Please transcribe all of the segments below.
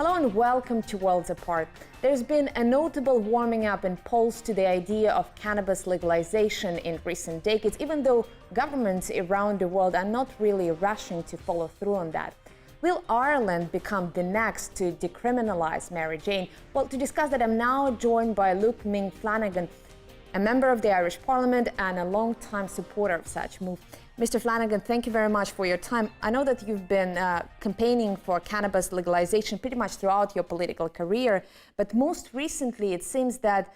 Hello and welcome to Worlds Apart. There's been a notable warming up in polls to the idea of cannabis legalization in recent decades, even though governments around the world are not really rushing to follow through on that. Will Ireland become the next to decriminalize Mary Jane? Well, to discuss that, I'm now joined by Luke Ming Flanagan, a member of the Irish Parliament and a long-time supporter of such move. Mr. Flanagan, thank you very much for your time. I know that you've been campaigning for cannabis legalization pretty much throughout your political career, but most recently it seems that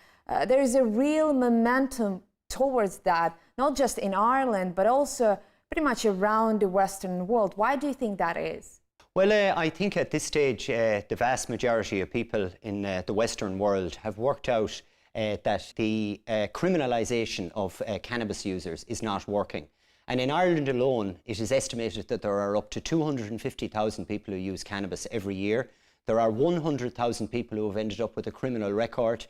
there is a real momentum towards that, not just in Ireland, but also pretty much around the Western world. Why do you think that is? Well, I think at this stage, the vast majority of people in the Western world have worked out that the criminalisation of cannabis users is not working. And in Ireland alone, it is estimated that there are up to 250,000 people who use cannabis every year. There are 100,000 people who have ended up with a criminal record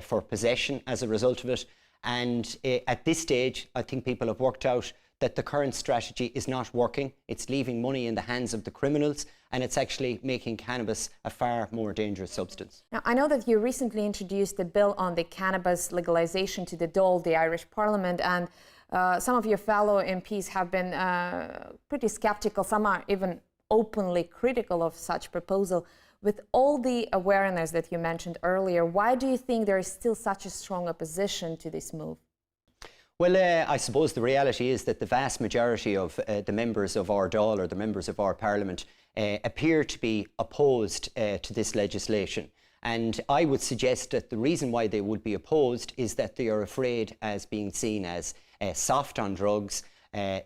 for possession as a result of it. And at this stage, I think people have worked out that the current strategy is not working. It's leaving money in the hands of the criminals, and it's actually making cannabis a far more dangerous substance. Now, I know that you recently introduced a bill on the cannabis legalization to the Dáil, the Irish Parliament, and some of your fellow MPs have been pretty skeptical. Some are even openly critical of such proposal. With all the awareness that you mentioned earlier, why do you think there is still such a strong opposition to this move? Well, I suppose the reality is that the vast majority of the members of our Dáil, or the members of our Parliament, appear to be opposed to this legislation. And I would suggest that the reason why they would be opposed is that they are afraid as being seen as soft on drugs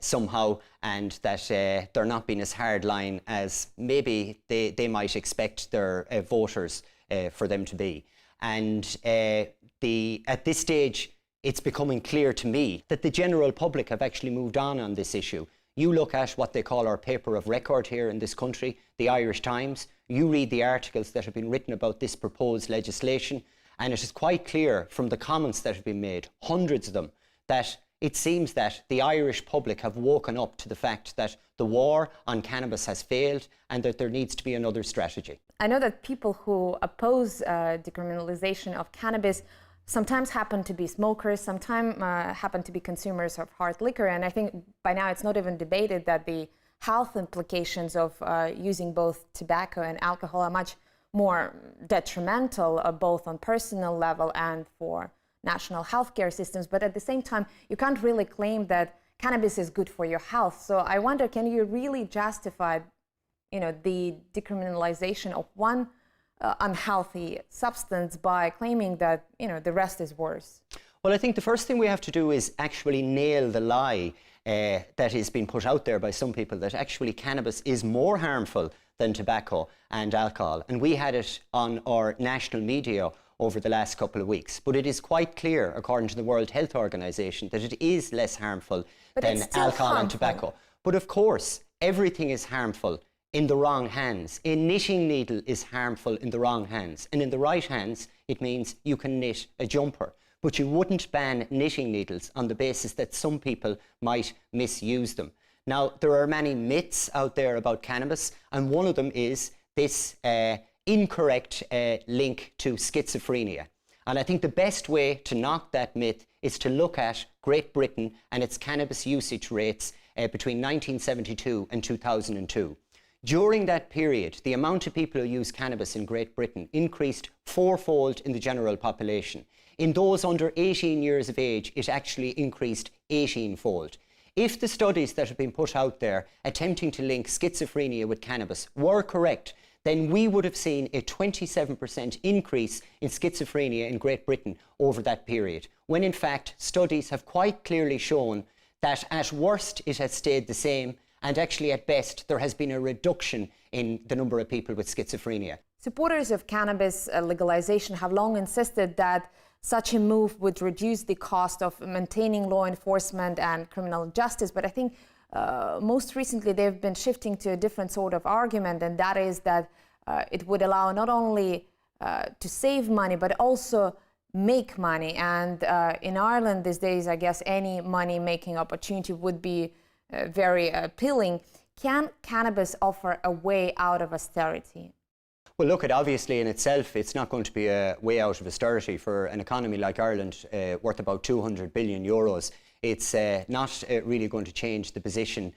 somehow, and that they're not being as hardline as maybe they might expect their voters for them to be. And at this stage, it's becoming clear to me that the general public have actually moved on this issue. You look at what they call our paper of record here in this country, the Irish Times. You read the articles that have been written about this proposed legislation, and it is quite clear from the comments that have been made, hundreds of them, that it seems that the Irish public have woken up to the fact that the war on cannabis has failed and that there needs to be another strategy. I know that people who oppose decriminalization of cannabis sometimes happen to be smokers, sometimes happen to be consumers of hard liquor, and I think by now it's not even debated that the health implications of using both tobacco and alcohol are much more detrimental, both on personal level and for national healthcare systems. But at the same time, you can't really claim that cannabis is good for your health. So I wonder, can you really justify, the decriminalization of one unhealthy substance by claiming that, the rest is worse? Well, I think the first thing we have to do is actually nail the lie that is being put out there by some people, that actually cannabis is more harmful than tobacco and alcohol. And we had it on our national media over the last couple of weeks. But it is quite clear, according to the World Health Organization, that it is less harmful than alcohol and tobacco. But of course, everything is harmful in the wrong hands. A knitting needle is harmful in the wrong hands. And in the right hands, it means you can knit a jumper. But you wouldn't ban knitting needles on the basis that some people might misuse them. Now, there are many myths out there about cannabis, and one of them is this incorrect link to schizophrenia. And I think the best way to knock that myth is to look at Great Britain and its cannabis usage rates between 1972 and 2002. During that period, the amount of people who use cannabis in Great Britain increased fourfold in the general population. In those under 18 years of age, it actually increased 18-fold. If the studies that have been put out there attempting to link schizophrenia with cannabis were correct, then we would have seen a 27% increase in schizophrenia in Great Britain over that period, when in fact studies have quite clearly shown that at worst it has stayed the same, and actually at best there has been a reduction in the number of people with schizophrenia. Supporters of cannabis legalization have long insisted that such a move would reduce the cost of maintaining law enforcement and criminal justice, but I think most recently they've been shifting to a different sort of argument, and that is that it would allow not only to save money but also make money. And in Ireland these days, I guess any money-making opportunity would be very appealing. Can cannabis offer a way out of austerity? Well, look, obviously in itself, it's not going to be a way out of austerity for an economy like Ireland worth about 200 billion euros. It's not really going to change the position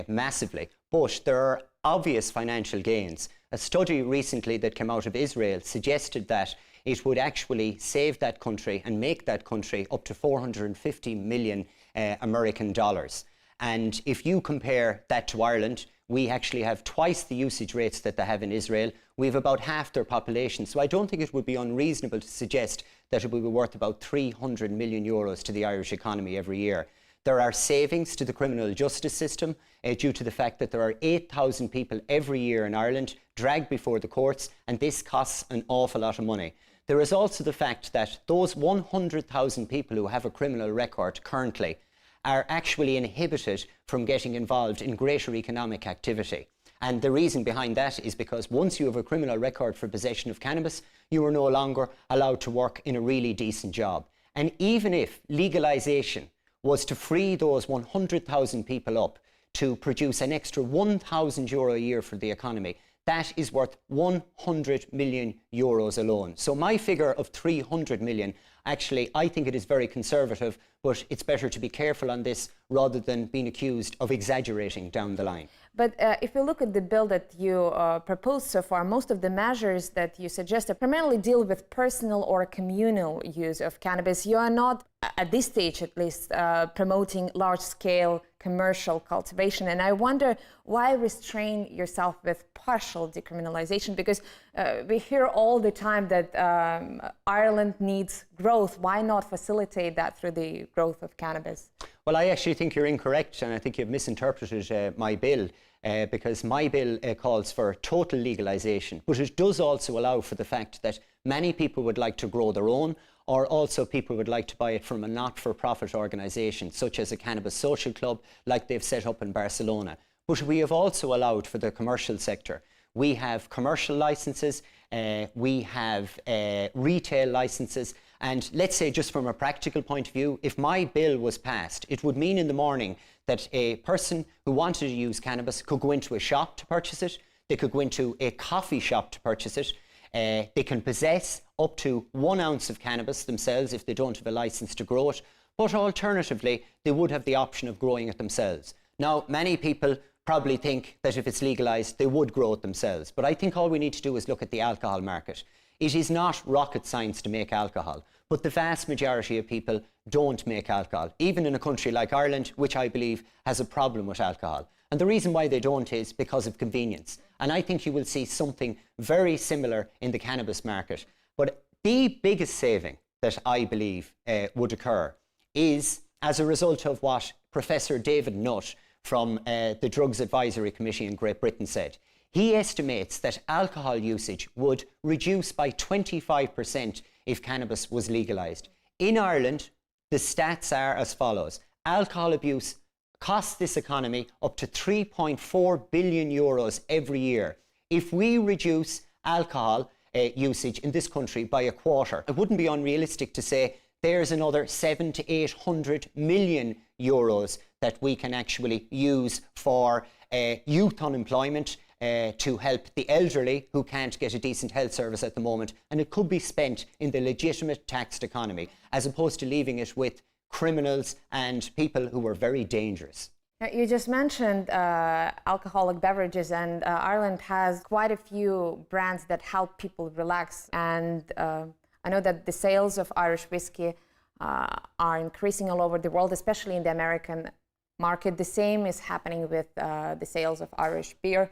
massively, but there are obvious financial gains. A study recently that came out of Israel suggested that it would actually save that country and make that country up to 450 million American dollars. And if you compare that to Ireland, we actually have twice the usage rates that they have in Israel. We have about half their population. So I don't think it would be unreasonable to suggest that it would be worth about 300 million euros to the Irish economy every year. There are savings to the criminal justice system due to the fact that there are 8,000 people every year in Ireland dragged before the courts, and this costs an awful lot of money. There is also the fact that those 100,000 people who have a criminal record currently are actually inhibited from getting involved in greater economic activity. And the reason behind that is because once you have a criminal record for possession of cannabis, you are no longer allowed to work in a really decent job. And even if legalization was to free those 100,000 people up to produce an extra €1,000 a year for the economy, that is worth 100 million euros alone. So my figure of 300 million, actually, I think it is very conservative, but it's better to be careful on this rather than being accused of exaggerating down the line. But if you look at the bill that you proposed so far, most of the measures that you suggested primarily deal with personal or communal use of cannabis. You are not, at this stage at least, promoting large-scale commercial cultivation. And I wonder why restrain yourself with partial decriminalization? Because we hear all the time that Ireland needs growth. Why not facilitate that through the growth of cannabis? Well, I actually think you're incorrect, and I think you've misinterpreted my bill. Because my bill calls for total legalisation, but it does also allow for the fact that many people would like to grow their own, or also people would like to buy it from a not-for-profit organisation, such as a cannabis social club, like they've set up in Barcelona. But we have also allowed for the commercial sector. We have commercial licences, we have retail licences, and let's say just from a practical point of view, if my bill was passed, it would mean in the morning that a person who wanted to use cannabis could go into a shop to purchase it, they could go into a coffee shop to purchase it, they can possess up to 1 ounce of cannabis themselves if they don't have a licence to grow it, but alternatively they would have the option of growing it themselves. Now, many people probably think that if it's legalised they would grow it themselves, but I think all we need to do is look at the alcohol market. It is not rocket science to make alcohol, but the vast majority of people don't make alcohol, even in a country like Ireland, which I believe has a problem with alcohol. And the reason why they don't is because of convenience. And I think you will see something very similar in the cannabis market. But the biggest saving that I believe would occur is as a result of what Professor David Nutt from the Drugs Advisory Committee in Great Britain said. He estimates that alcohol usage would reduce by 25% if cannabis was legalised. In Ireland, the stats are as follows. Alcohol abuse costs this economy up to 3.4 billion euros every year. If we reduce alcohol usage in this country by a quarter, it wouldn't be unrealistic to say there's another 700 to 800 million euros that we can actually use for youth unemployment, to help the elderly who can't get a decent health service at the moment, and it could be spent in the legitimate taxed economy as opposed to leaving it with criminals and people who are very dangerous. You just mentioned alcoholic beverages, and Ireland has quite a few brands that help people relax, and I know that the sales of Irish whiskey are increasing all over the world, especially in the American market. The same is happening with the sales of Irish beer.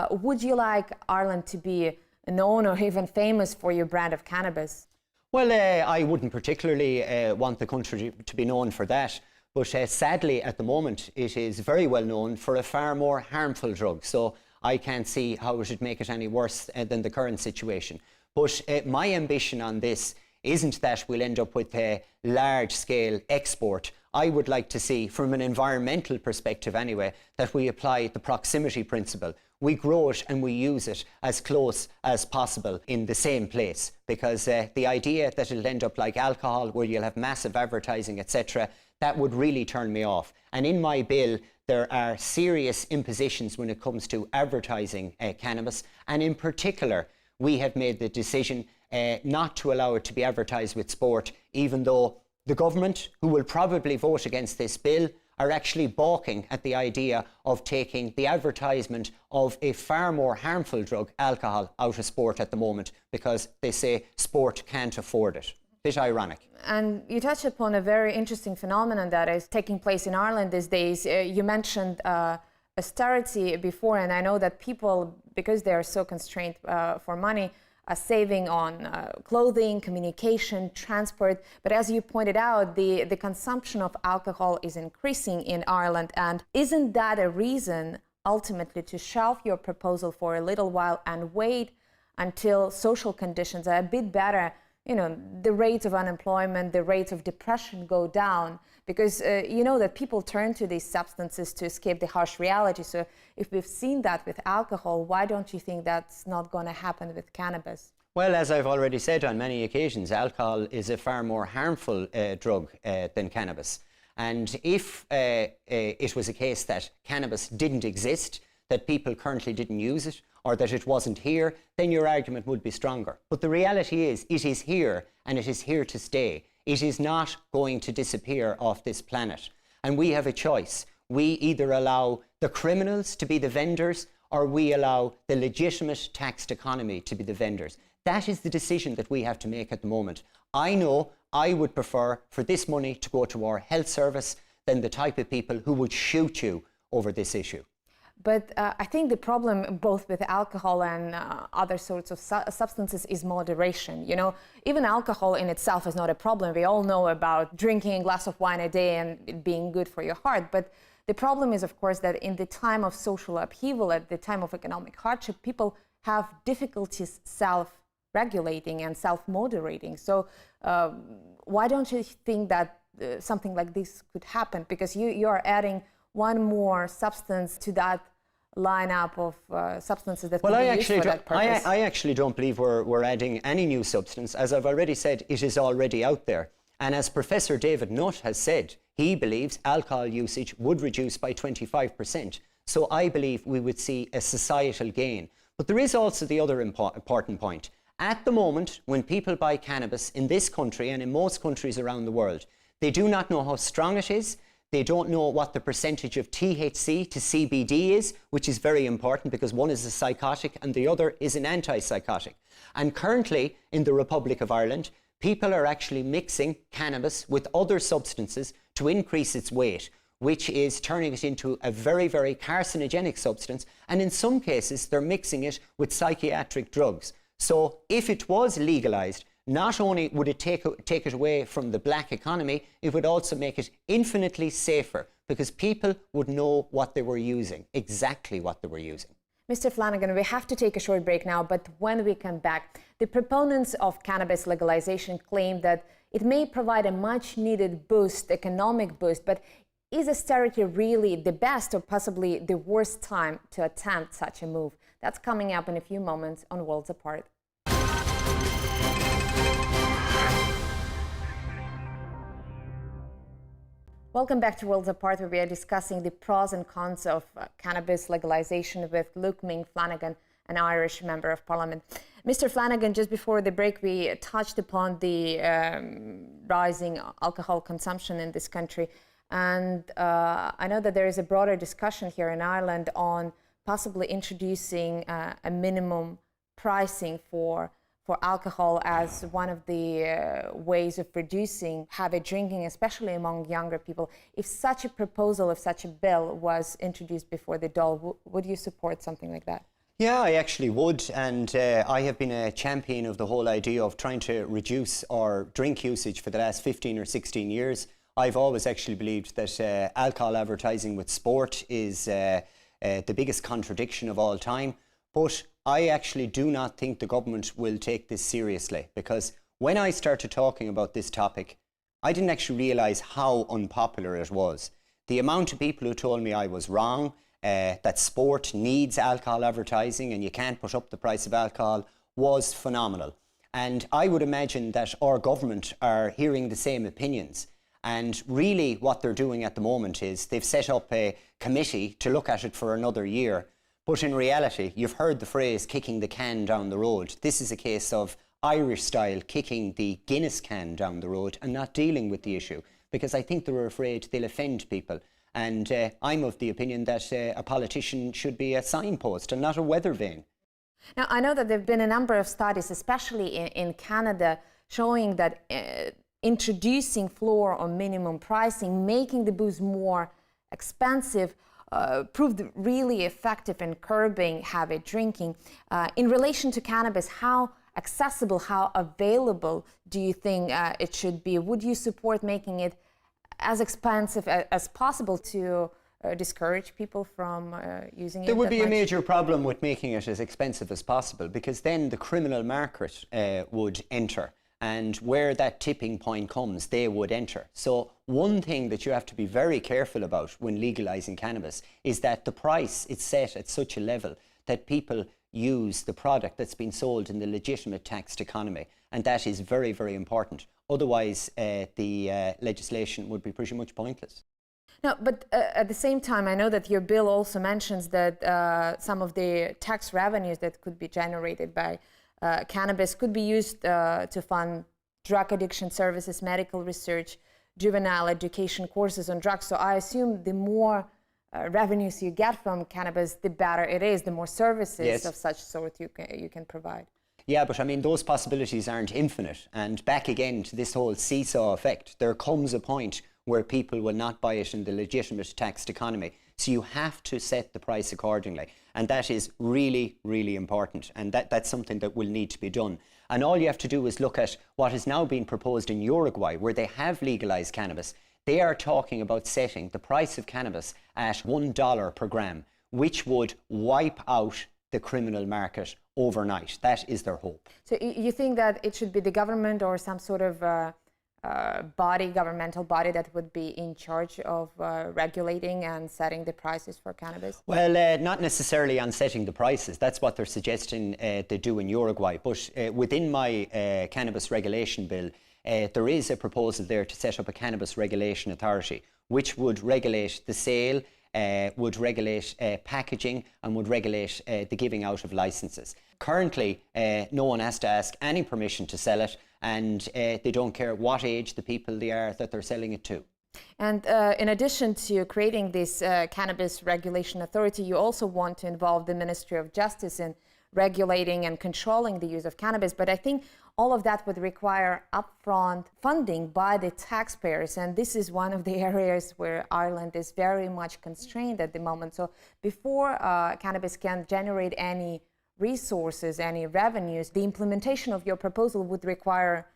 Would you like Ireland to be known or even famous for your brand of cannabis? Well, I wouldn't particularly want the country to be known for that. But sadly, at the moment, it is very well known for a far more harmful drug. So I can't see how it should make it any worse than the current situation. But my ambition on this isn't that we'll end up with a large-scale export. I would like to see, from an environmental perspective anyway, that we apply the proximity principle. We grow it and we use it as close as possible in the same place, because the idea that it'll end up like alcohol, where you'll have massive advertising, etc., that would really turn me off. And in my bill, there are serious impositions when it comes to advertising cannabis, and in particular, we have made the decision not to allow it to be advertised with sport, even though the government, who will probably vote against this bill, are actually balking at the idea of taking the advertisement of a far more harmful drug, alcohol, out of sport at the moment, because they say sport can't afford it. Bit ironic. And you touched upon a very interesting phenomenon that is taking place in Ireland these days. You mentioned austerity before, and I know that people, because they are so constrained for money, are saving on clothing, communication, transport. But as you pointed out, the consumption of alcohol is increasing in Ireland. And isn't that a reason ultimately to shelve your proposal for a little while and wait until social conditions are a bit better? You know, the rates of unemployment, the rates of depression go down, because you know that people turn to these substances to escape the harsh reality. So if we've seen that with alcohol, why don't you think that's not going to happen with cannabis? Well, as I've already said on many occasions, alcohol is a far more harmful drug than cannabis. And if it was a case that cannabis didn't exist, that people currently didn't use it, or that it wasn't here, then your argument would be stronger. But the reality is, it is here, and it is here to stay. It is not going to disappear off this planet. And we have a choice. We either allow the criminals to be the vendors, or we allow the legitimate taxed economy to be the vendors. That is the decision that we have to make at the moment. I know I would prefer for this money to go to our health service than the type of people who would shoot you over this issue. But I think the problem both with alcohol and other sorts of substances is moderation. You know, even alcohol in itself is not a problem. We all know about drinking a glass of wine a day and it being good for your heart. But the problem is, of course, that in the time of social upheaval, at the time of economic hardship, people have difficulties self-regulating and self-moderating. So why don't you think that something like this could happen? Because you are adding one more substance to that lineup of substances that could be used for that purpose. I actually don't believe we're adding any new substance. As I've already said, it is already out there. And as Professor David Nutt has said, he believes alcohol usage would reduce by 25%. So I believe we would see a societal gain. But there is also the other important point. At the moment, when people buy cannabis in this country and in most countries around the world, they do not know how strong it is. They don't know what the percentage of THC to CBD is, which is very important because one is a psychotic and the other is an antipsychotic. And currently in the Republic of Ireland, people are actually mixing cannabis with other substances to increase its weight, which is turning it into a very, very carcinogenic substance. And in some cases, they're mixing it with psychiatric drugs. So if it was legalized, not only would it take it away from the black economy, it would also make it infinitely safer because people would know what they were using, exactly what they were using. Mr. Flanagan, we have to take a short break now, but when we come back, the proponents of cannabis legalization claim that it may provide a much-needed boost, economic boost, but is austerity really the best or possibly the worst time to attempt such a move? That's coming up in a few moments on Worlds Apart. Welcome back to Worlds Apart, where we are discussing the pros and cons of cannabis legalization with Luke Ming Flanagan, an Irish Member of Parliament. Mr. Flanagan, just before the break, we touched upon the rising alcohol consumption in this country. And I know that there is a broader discussion here in Ireland on possibly introducing a minimum pricing for alcohol as one of the ways of reducing habit drinking, especially among younger people. If such a proposal, if such a bill was introduced before the Dáil, would you support something like that? Yeah, I actually would. And I have been a champion of the whole idea of trying to reduce our drink usage for the last 15 or 16 years. I've always actually believed that alcohol advertising with sport is the biggest contradiction of all time. But I actually do not think the government will take this seriously, because when I started talking about this topic, I didn't actually realise how unpopular it was. The amount of people who told me I was wrong, that sport needs alcohol advertising and you can't put up the price of alcohol, was phenomenal. And I would imagine that our government are hearing the same opinions. And really what they're doing at the moment is they've set up a committee to look at it for another year. But in reality, you've heard the phrase kicking the can down the road. This is a case of Irish style kicking the Guinness can down the road and not dealing with the issue, because I think they're afraid they'll offend people. And I'm of the opinion that a politician should be a signpost and not a weather vane. Now, I know that there have been a number of studies, especially in Canada, showing that introducing floor or minimum pricing, making the booze more expensive, proved really effective in curbing habit drinking. In relation to cannabis, how accessible, how available do you think it should be? Would you support making it as expensive as possible to discourage people from using it? There would be a major problem with making it as expensive as possible, because then the criminal market would enter, and where that tipping point comes, they would enter. So one thing that you have to be very careful about when legalising cannabis is that the price is set at such a level that people use the product that's been sold in the legitimate taxed economy, and that is very, very important. Otherwise, the legislation would be pretty much pointless. No, but at the same time, I know that your bill also mentions that some of the tax revenues that could be generated by cannabis could be used to fund drug addiction services, medical research, juvenile education courses on drugs. So I assume the more revenues you get from cannabis, the better it is, the more services of such sort you can provide. Yeah, but I mean, those possibilities aren't infinite. And back again to this whole seesaw effect, there comes a point where people will not buy it in the legitimate taxed economy. So you have to set the price accordingly. And that is really, really important. And that's something that will need to be done. And all you have to do is look at what is now being proposed in Uruguay, where they have legalized cannabis. They are talking about setting the price of cannabis at $1 per gram, which would wipe out the criminal market overnight. That is their hope. So you think that it should be the government or some sort of governmental body that would be in charge of regulating and setting the prices for cannabis? Well, not necessarily on setting the prices. That's what they're suggesting they do in Uruguay. But within my cannabis regulation bill, there is a proposal there to set up a cannabis regulation authority, which would regulate the sale, would regulate packaging, and would regulate the giving out of licenses. Currently, no one has to ask any permission to sell it, and they don't care what age the people they are that they're selling it to. And in addition to creating this cannabis regulation authority, you also want to involve the Ministry of Justice in regulating and controlling the use of cannabis. But I think all of that would require upfront funding by the taxpayers. And this is one of the areas where Ireland is very much constrained at the moment. So before cannabis can generate any resources, any revenues, the implementation of your proposal would require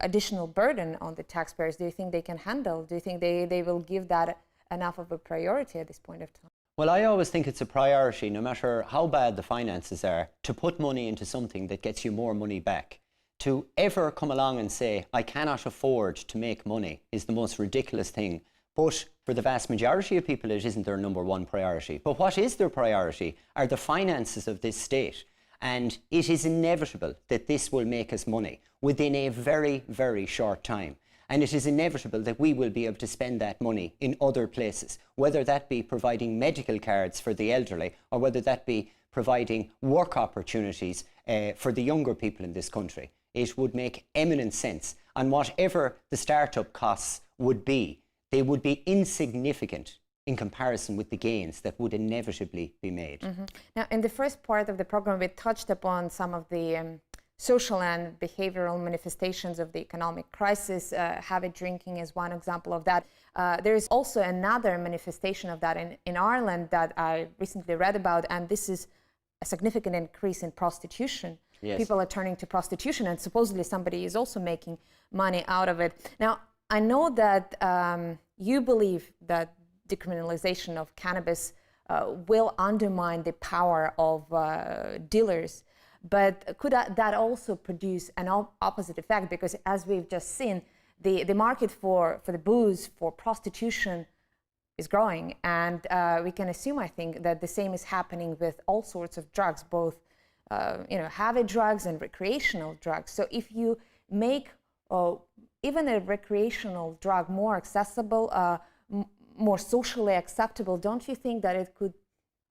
additional burden on the taxpayers. Do you think they can handle? Do you think they will give that enough of a priority at this point of time? Well, I always think it's a priority, no matter how bad the finances are, to put money into something that gets you more money back. To ever come along and say, I cannot afford to make money, is the most ridiculous thing. But for the vast majority of people, it isn't their number one priority. But what is their priority are the finances of this state. And it is inevitable that this will make us money within a very, very short time. And it is inevitable that we will be able to spend that money in other places, whether that be providing medical cards for the elderly, or whether that be providing work opportunities for the younger people in this country. It would make eminent sense. And whatever the startup costs would be, they would be insignificant in comparison with the gains that would inevitably be made. Mm-hmm. Now, in the first part of the program, we touched upon some of the social and behavioral manifestations of the economic crisis. Habit drinking is one example of that. There is also another manifestation of that in Ireland that I recently read about, and this is a significant increase in prostitution. Yes. People are turning to prostitution, and supposedly somebody is also making money out of it. Now, I know that you believe that decriminalization of cannabis will undermine the power of dealers. But could that also produce an opposite effect? Because as we've just seen, the market for the booze, for prostitution is growing. And we can assume, I think, that the same is happening with all sorts of drugs, both habit drugs and recreational drugs. So if you make even a recreational drug more accessible, more socially acceptable, don't you think that it could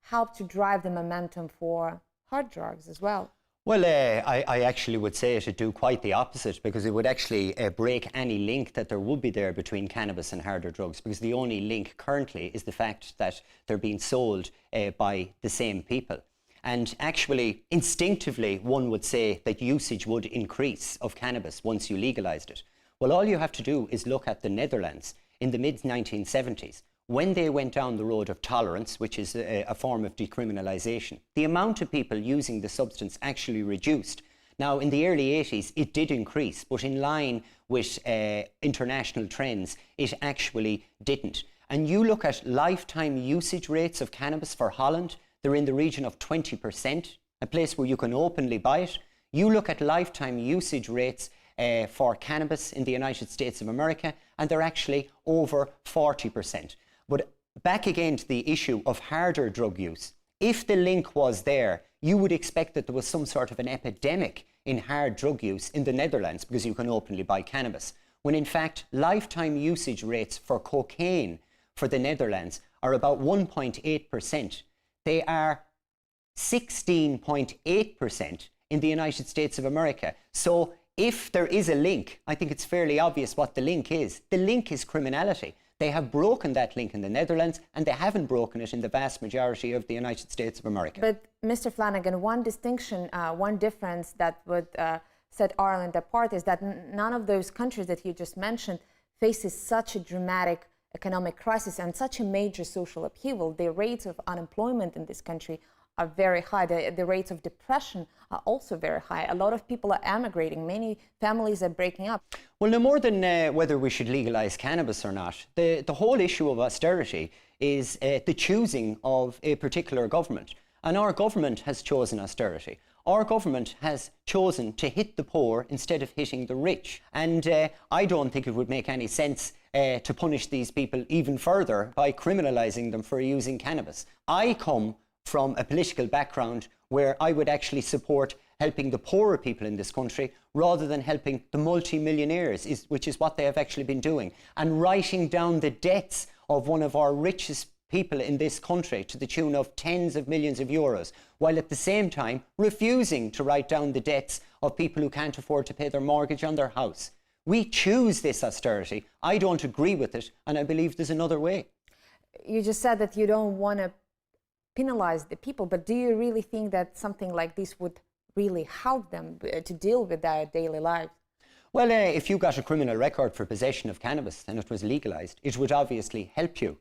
help to drive the momentum for hard drugs as well? Well, I actually would say it would do quite the opposite, because it would actually break any link that there would be there between cannabis and harder drugs, because the only link currently is the fact that they're being sold by the same people. And actually, instinctively, one would say that usage would increase of cannabis once you legalised it. Well, all you have to do is look at the Netherlands in the mid-1970s. When they went down the road of tolerance, which is a form of decriminalisation, the amount of people using the substance actually reduced. Now, in the early 80s, it did increase, but in line with international trends, it actually didn't. And you look at lifetime usage rates of cannabis for Holland, they're in the region of 20%, a place where you can openly buy it. You look at lifetime usage rates for cannabis in the United States of America, and they're actually over 40%. But back again to the issue of harder drug use. If the link was there, you would expect that there was some sort of an epidemic in hard drug use in the Netherlands, because you can openly buy cannabis, when in fact lifetime usage rates for cocaine for the Netherlands are about 1.8%. They are 16.8% in the United States of America. So if there is a link, I think it's fairly obvious what the link is. The link is criminality. They have broken that link in the Netherlands, and they haven't broken it in the vast majority of the United States of America. But Mr. Flanagan, one distinction, one difference that would set Ireland apart is that none of those countries that you just mentioned faces such a dramatic economic crisis and such a major social upheaval. The rates of unemployment in this country are very high. The rates of depression are also very high. A lot of people are emigrating. Many families are breaking up. Well, no more than whether we should legalise cannabis or not, the whole issue of austerity is the choosing of a particular government. And our government has chosen austerity. Our government has chosen to hit the poor instead of hitting the rich. And I don't think it would make any sense to punish these people even further by criminalising them for using cannabis. I come from a political background where I would actually support helping the poorer people in this country rather than helping the multi-millionaires, which is what they have actually been doing, and writing down the debts of one of our richest people in this country to the tune of tens of millions of euros, while at the same time refusing to write down the debts of people who can't afford to pay their mortgage on their house. We choose this austerity. I don't agree with it, and I believe there's another way. You just said that you don't want to penalize the people, but do you really think that something like this would really help them to deal with their daily lives? Well, if you got a criminal record for possession of cannabis and it was legalised, it would obviously help you.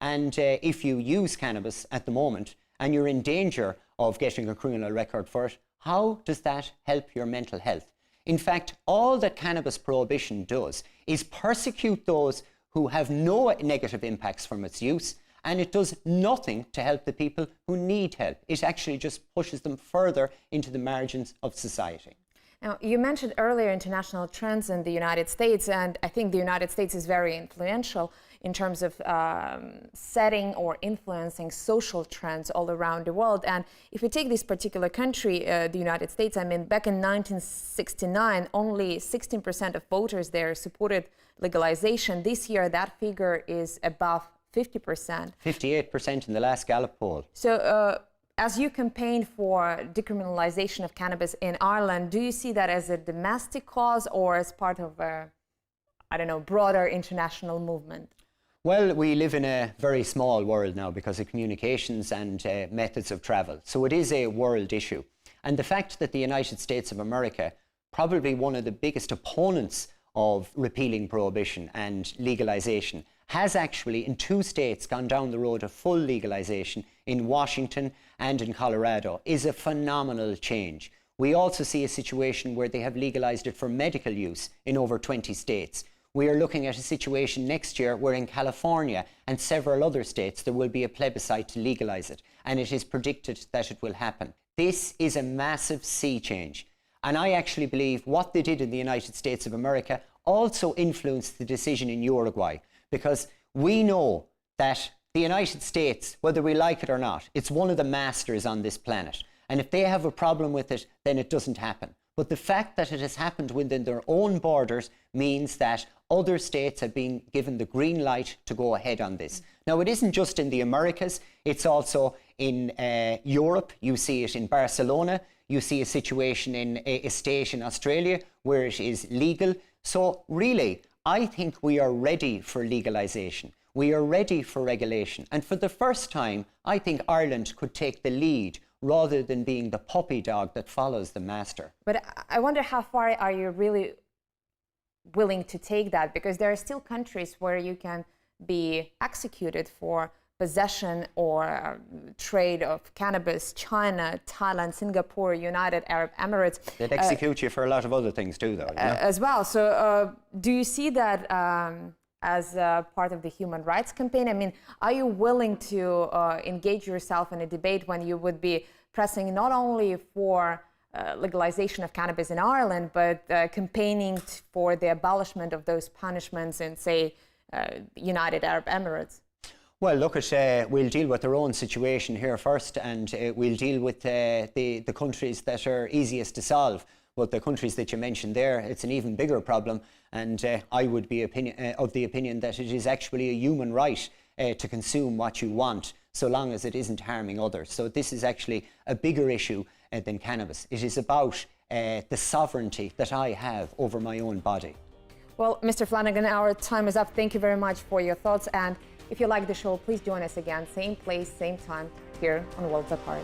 And if you use cannabis at the moment and you're in danger of getting a criminal record for it, how does that help your mental health? In fact, all that cannabis prohibition does is persecute those who have no negative impacts from its use, and it does nothing to help the people who need help. It actually just pushes them further into the margins of society. Now, you mentioned earlier international trends in the United States, and I think the United States is very influential in terms of setting or influencing social trends all around the world. And if we take this particular country, the United States, I mean, back in 1969, only 16% of voters there supported legalization. This year, that figure is above 50%. 58% in the last Gallup poll. So as you campaign for decriminalization of cannabis in Ireland, do you see that as a domestic cause or as part of a, I don't know, broader international movement? Well, we live in a very small world now because of communications and methods of travel. So it is a world issue. And the fact that the United States of America, probably one of the biggest opponents of repealing prohibition and legalization, has actually in 2 states gone down the road of full legalization, in Washington and in Colorado, is a phenomenal change. We also see a situation where they have legalized it for medical use in over 20 states. We are looking at a situation next year where in California and several other states there will be a plebiscite to legalize it, and it is predicted that it will happen. This is a massive sea change. And I actually believe what they did in the United States of America also influenced the decision in Uruguay, because we know that the United States, whether we like it or not, it's one of the masters on this planet. And if they have a problem with it, then it doesn't happen. But the fact that it has happened within their own borders means that other states have been given the green light to go ahead on this. Now, it isn't just in the Americas, it's also in Europe, you see it in Barcelona, you see a situation in a state in Australia where it is legal. So really, I think we are ready for legalization. We are ready for regulation. And for the first time, I think Ireland could take the lead rather than being the puppy dog that follows the master. But I wonder how far are you really willing to take that? Because there are still countries where you can be executed for possession or trade of cannabis. China, Thailand, Singapore, United Arab Emirates. They'd execute you for a lot of other things too, though. As well. So do you see that as part of the human rights campaign? I mean, are you willing to engage yourself in a debate when you would be pressing not only for legalization of cannabis in Ireland, but campaigning for the abolishment of those punishments in, say, United Arab Emirates? Well, look, we'll deal with our own situation here first, and we'll deal with the countries that are easiest to solve. But the countries that you mentioned there, it's an even bigger problem, and I would be of the opinion that it is actually a human right to consume what you want, so long as it isn't harming others. So this is actually a bigger issue than cannabis. It is about the sovereignty that I have over my own body. Well, Mr. Flanagan, our time is up. Thank you very much for your thoughts. And if you like the show, please join us again, same place, same time, here on Worlds Apart.